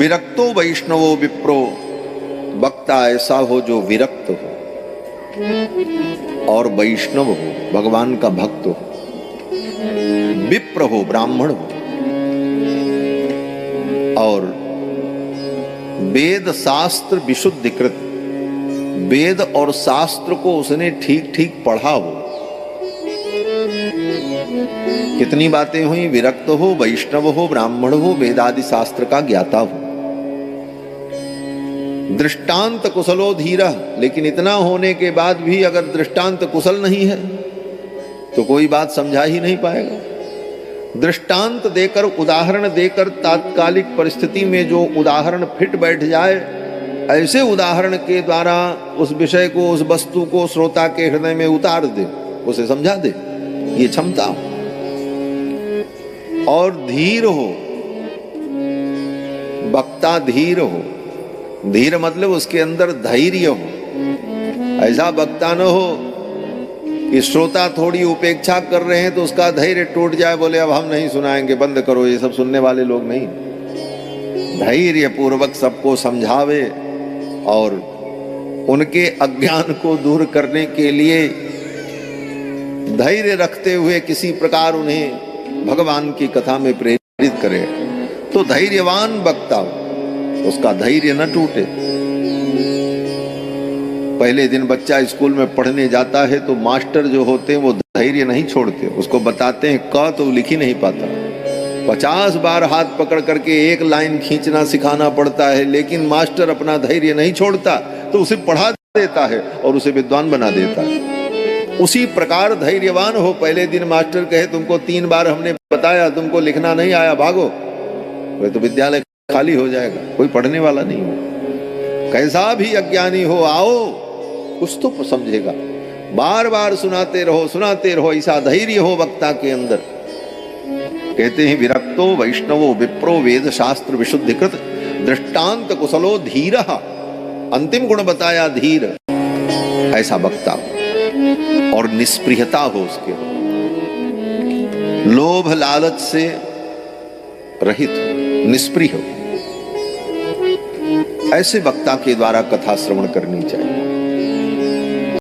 विरक्तो वैष्णवो विप्रो, वक्ता ऐसा हो जो विरक्त हो और वैष्णव हो, भगवान का भक्त हो, विप्र हो, ब्राह्मण हो, और वेद शास्त्र विशुद्धिकृत, वेद और शास्त्र को उसने ठीक ठीक पढ़ा हो। कितनी बातें हुई, विरक्त हो, वैष्णव हो, ब्राह्मण हो, वेदादि शास्त्र का ज्ञाता हो। दृष्टांत कुशलो धीरा, लेकिन इतना होने के बाद भी अगर दृष्टांत कुशल नहीं है तो कोई बात समझा ही नहीं पाएगा। दृष्टांत देकर, उदाहरण देकर, तात्कालिक परिस्थिति में जो उदाहरण फिट बैठ जाए, ऐसे उदाहरण के द्वारा उस विषय को, उस वस्तु को श्रोता के हृदय में उतार दे, उसे समझा दे, ये क्षमता हो। और धीर हो, वक्ता धीर हो। धीर मतलब उसके अंदर धैर्य हो। ऐसा वक्ता न हो कि श्रोता थोड़ी उपेक्षा कर रहे हैं तो उसका धैर्य टूट जाए, बोले अब हम नहीं सुनाएंगे, बंद करो। ये सब सुनने वाले लोग नहीं। धैर्य पूर्वक सबको समझावे और उनके अज्ञान को दूर करने के लिए धैर्य रखते हुए किसी प्रकार उन्हें भगवान की कथा में प्रेरित करे। तो धैर्यवान वक्ता हो, उसका धैर्य न टूटे। पहले दिन बच्चा स्कूल में पढ़ने जाता है तो मास्टर जो होते हैं वो धैर्य नहीं छोड़ते, उसको बताते हैं क तो लिख ही नहीं पाता, 50 बार हाथ पकड़ करके एक लाइन खींचना सिखाना पड़ता है, लेकिन मास्टर अपना धैर्य नहीं छोड़ता, तो उसे पढ़ा देता है और उसे विद्वान बना देता है। उसी प्रकार धैर्यवान हो। पहले दिन मास्टर कहे तुमको 3 बार हमने बताया, तुमको लिखना नहीं आया, भागो, वह तो विद्यालय खाली हो जाएगा, कोई पढ़ने वाला नहीं हो। कैसा भी अज्ञानी हो, आओ, कुछ तो समझेगा। बार बार सुनाते रहो, सुनाते रहो। ऐसा धैर्य हो वक्ता के अंदर। कहते हैं विरक्तो वैष्णवो विप्रो वेद शास्त्र विशुद्धिकृत, दृष्टांत कुशलो धीर। अंतिम गुण बताया धीर, ऐसा वक्ता हो। और निष्प्रियता हो उसके, लोभ लालच से रहित हो, निष्प्रिय हो। ऐसे वक्ता के द्वारा कथा श्रवण करनी चाहिए।